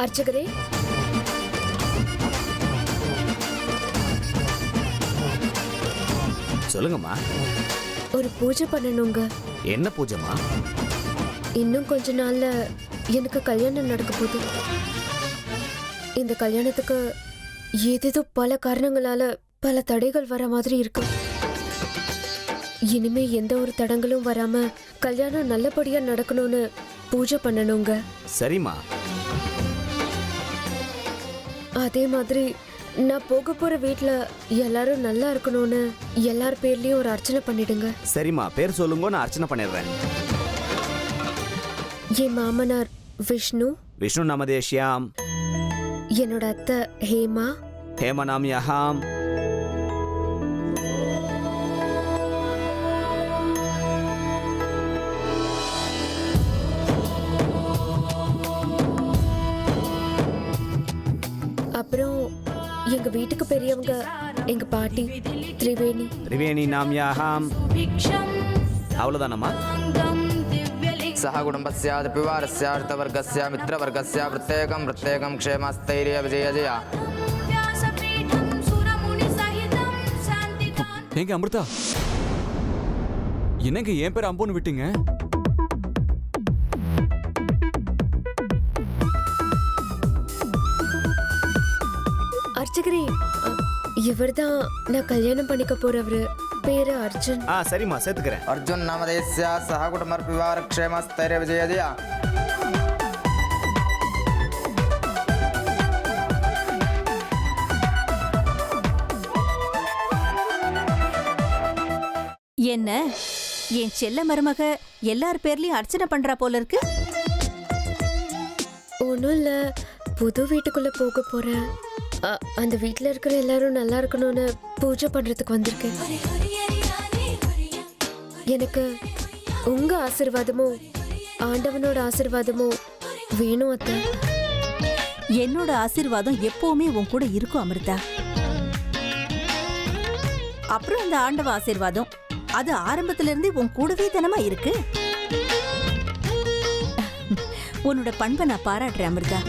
அர்ச்சகரே, சொல்லுங்கம்மா. ஒரு பூஜை பண்ணணுங்க. என்ன பூஜைமா? இன்னும் கொஞ்ச நாள்ல எனக்கு கல்யாணம் நடக்க போகுது. இந்த கல்யாணத்துக்கு ஏதேதோ பல காரணங்களால பல தடைகள் வர மாதிரி இருக்கு. இனிமே எந்த ஒரு தடங்களும் வராம கல்யாணம் நல்லபடியா நடக்கணும்னு பூஜை பண்ணணுங்க. சரிம்மா. அதே மாதிரி நான் போக போற வீட்ல எல்லாரும் நல்லா இருக்கணும்னு எல்லார் பேர்லயும் ஒரு அர்ச்சனை பண்ணிடுங்க. சரிம்மா, பேர் சொல்லுங்க, நான் அர்ச்சனை பண்ணிடுறேன். என் மாமனார் விஷ்ணு, விஷ்ணு நாமதேஷ்யாம். என்னோட அத்தை ஹேமா, ஹேமநாமியஹாம். அப்புறம் எங்க வீட்டுக்கு பெரியவங்க எங்க பாட்டி திரிவேணி. திரிவேணி நாமியாஹாம். அவ்வளவுதானம்மா? सह कुटुंबस्यात् पिवारस्यार्थवर्गस्य मित्रवर्गस्य प्रत्येकं प्रत्येकं क्षेमस्थैर्य विजयजया. ஏங்க அமிர்தா, என்னங்க என் பேர் அம்புன்னு விட்டீங்க? அர்ச்சகரே, இவர்தான் நான் கல்யாணம் பண்ணிக்க போறவரு. பேரு அர்ஜுன். சரிம்மா, சேர்த்துக்கிறேன். अर्जुन नामधेयस्य सह कुटुंब पिवार क्षेमस्थैर्य विजयजया. என்ன என் செல்ல மருமக எல்லார் பேர்லயும் அர்ச்சனை பண்றா போல இருக்கு. ஒன்றும் இல்ல, புது வீட்டுக்குள்ள போக போறேன். அந்த வீட்டுல இருக்கிற எல்லாரும் நல்லா இருக்கணும்னு பூஜை பண்றதுக்கு வந்திருக்கேன். எனக்கு உங்க ஆசீர்வாதமும் ஆண்டவனோட ஆசீர்வாதமும் வேணும் அத்தை. என்னோட ஆசீர்வாதம் எப்பவுமே உன் கூட இருக்கும் அமிர்தா. அப்புறம் அந்த ஆண்டவ ஆசீர்வாதம் அது ஆரம்பத்துல இருந்து உன் கூடவே தனமா இருக்கு. உன்னோட பண்பை நான் பாராட்டுறேன் அமிர்தா.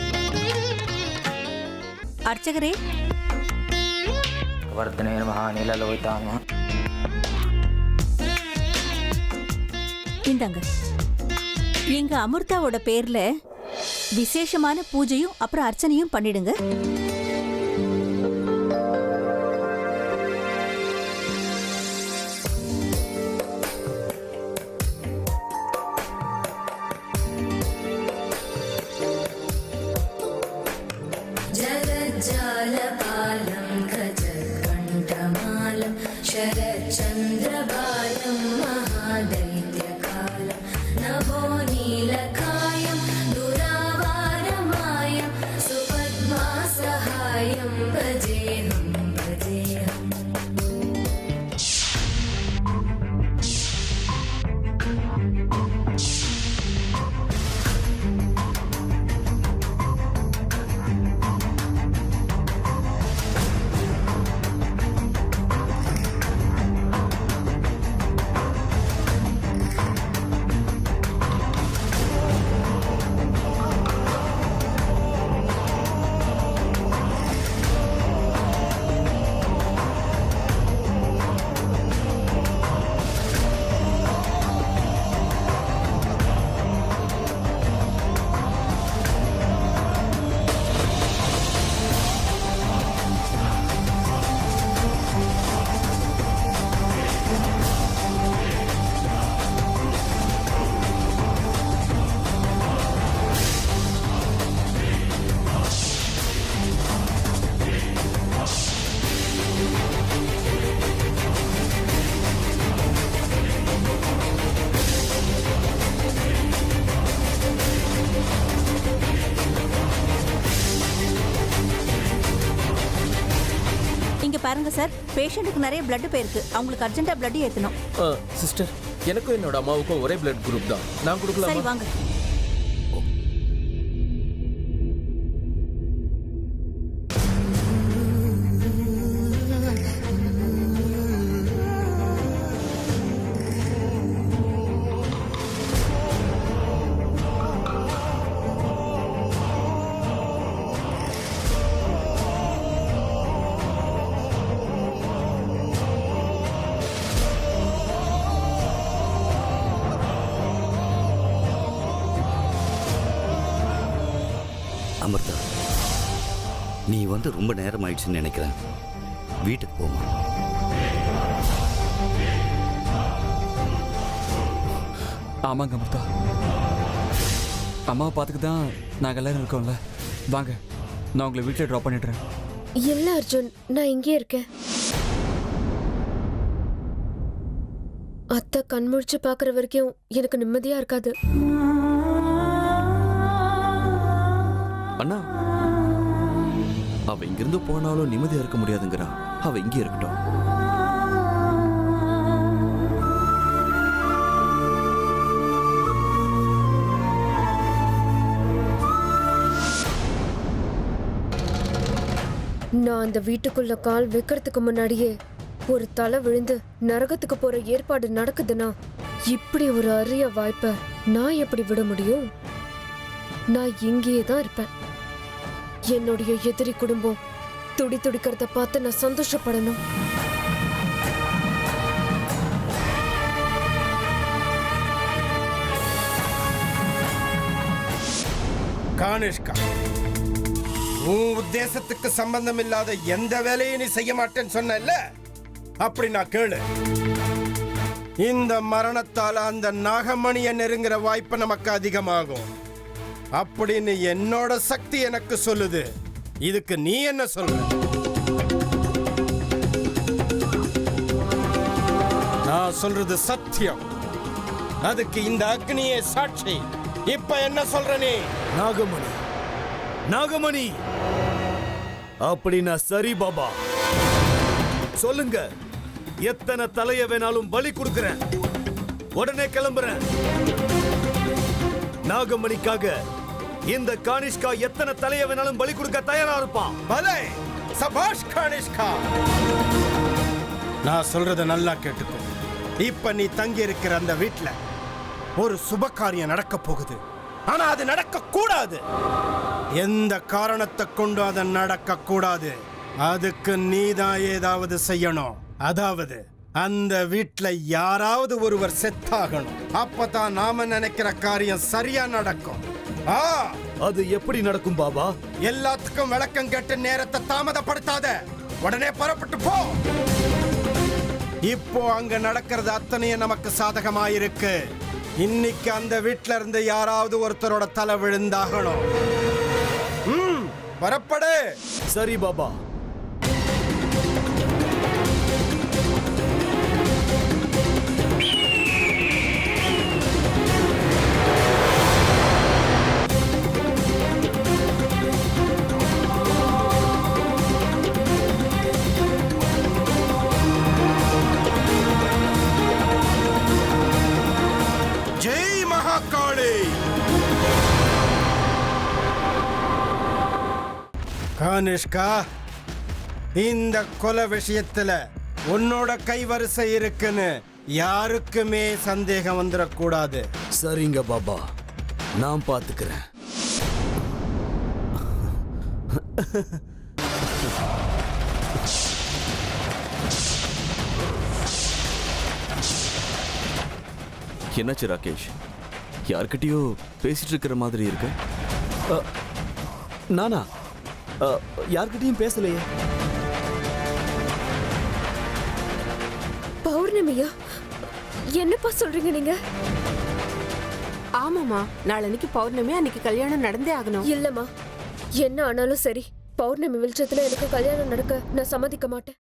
அர்ச்சகரே, वर्धने महानीललोहिताम. இந்தாங்க. எங்க அமிர்தாவோட பேர்ல விசேஷமான பூஜையும் அப்புறம் அர்ச்சனையும் பண்ணிடுங்க. जगज्जालपालं गजकण्ठमालं शरच्चन्द्रबालं महादैत्यकालं नभो नीलकायं दुरावारमायं सुपद्मासहायं भजेऽहं भजेऽहम्. இங்க பாருங்க சார், பேஷண்ட்டுக்கு நிறைய பிளட் போயிருக்கு. அவங்களுக்கு அர்ஜென்ட்டா பிளட் ஏத்தணும். சிஸ்டர், எனக்கும் என்னோட அம்மாவுக்கும் ஒரே பிளட் குரூப் தான். நான் கொடுக்கலாம். சரி வாங்க. அமிர்தா, நீ வந்து ரொம்ப நேரம் ஆயிடுச்சுன்னு நினைக்கிறேன். வீட்டுக்கு போமா. ஆமாங்க அமிர்தா, அம்மாவை பார்த்துக்கு தான் நாங்கள் எல்லாரும் இருக்கோம்ல. வாங்க, நான் உங்களை வீட்டில் ட்ராப் பண்ணிடுறேன். இல்ல அர்ஜுன், நான் இங்கே இருக்கேன். அத்தை கண் முழிச்சு பாக்குற வரைக்கும் எனக்கு நிம்மதியா இருக்காது. அண்ணா, அவ இங்கிருந்து போனாலும் நிம்மதியா இருக்க முடியாதுங்கிறா. அவ இங்கே இருக்கட்டும். நான் அந்த வீட்டுக்குள்ள கால் வைக்கிறதுக்கு முன்னாடியே ஒரு தலை விழுந்து நரகத்துக்கு போற ஏற்பாடு நடக்குதுன்னா இப்படி ஒரு அரிய வாய்ப்பை நான் எப்படி விட முடியும்? நான் இங்கேயே தான் இருப்பேன். என்னுடைய எதிரி குடும்பம் துடி துடிக்கிறத பார்த்து நான் சந்தோஷப்படணும். கானிஷ்கா, உன் உத்தேசத்துக்கு சம்பந்தம் இல்லாத எந்த வேலையும் நீ செய்ய மாட்டேன்னு சொன்ன, அப்படி நான் கேளு. இந்த மரணத்தால அந்த நாகமணியை நெருங்குற வாய்ப்பு நமக்கு அதிகமாகும் அப்படின்னு என்னோட சக்தி எனக்கு சொல்லுது. இதுக்கு நீ என்ன சொல்ற? நான் சொல்றது சத்தியம். அதுக்கு இந்த அக்னியே சாட்சி. இப்ப என்ன சொல்ற நீ? நாகமணி, நாகமணி அப்படின்னா சரி பாபா, சொல்லுங்க. எத்தனை தலைய வேணாலும் பலி கொடுக்கிறேன். உடனே கிளம்புறேன். நாகமணிக்காக இந்த கானிஷ்கா எத்தனை தலைய வேணாலும் பலி கொடுக்க தயாரா இருப்பான். பலே, சபாஷ் கானிஷ்கா. நான் சொல்றத நல்லா கேட்டுக்கோ. இப்ப நீ தங்கி இருக்கிற அந்த வீட்டுல ஒரு சுப காரியம் நடக்க போகுது. ஆனா அது நடக்க கூடாது. எந்த காரணத்தை கொண்டு அது நடக்க கூடாது. அதுக்கு நீதான் ஏதாவது செய்யணும். அதாவது அந்த வீட்டுல யாராவது ஒருவர் செத்தாகணும். அப்பதான் நாம நினைக்கிற காரியம் சரியா நடக்கும். அது எப்படி நடக்கும் பாபா? எல்லாத்துக்கும் விளக்கம் கேட்டு நேரத்தை தாமதப்படுத்தாத. உடனே புறப்பட்டு போ. இப்போ அங்க நடக்கிறது அத்தனையும் நமக்கு சாதகமாயிருக்கு. இன்னைக்கு அந்த வீட்டுல இருந்து யாராவது ஒருத்தரோட தலை விழுந்தாகணும். புறப்படு. சரி பாபா. ஜெய் மகாகாளி. கானிஷ்கா, இந்த கொலை விஷயத்துல உன்னோட கைவரிசை இருக்குன்னு யாருக்குமே சந்தேகம் வந்துடக்கூடாது. சரிங்க பாபா, நான் பாத்துக்கிறேன். என்னாச்சு ராகேஷ்? யார்கிட்டயோ பேசிட்டு இருக்கிற மாதிரி இருக்கு. நானா யார்கிட்டயும் பேசலையே. பௌர்ணமியா? என்னப்பா சொல்றீங்க நீங்க? ஆமாமா, நாளன்னைக்கு பௌர்ணமி. அன்னைக்கு கல்யாணம் நடந்தே ஆகணும். இல்லம்மா, என்ன ஆனாலும் சரி, பௌர்ணமி வெளிச்சத்துல எனக்கு கல்யாணம் நடக்க நான் சம்மதிக்க மாட்டேன்.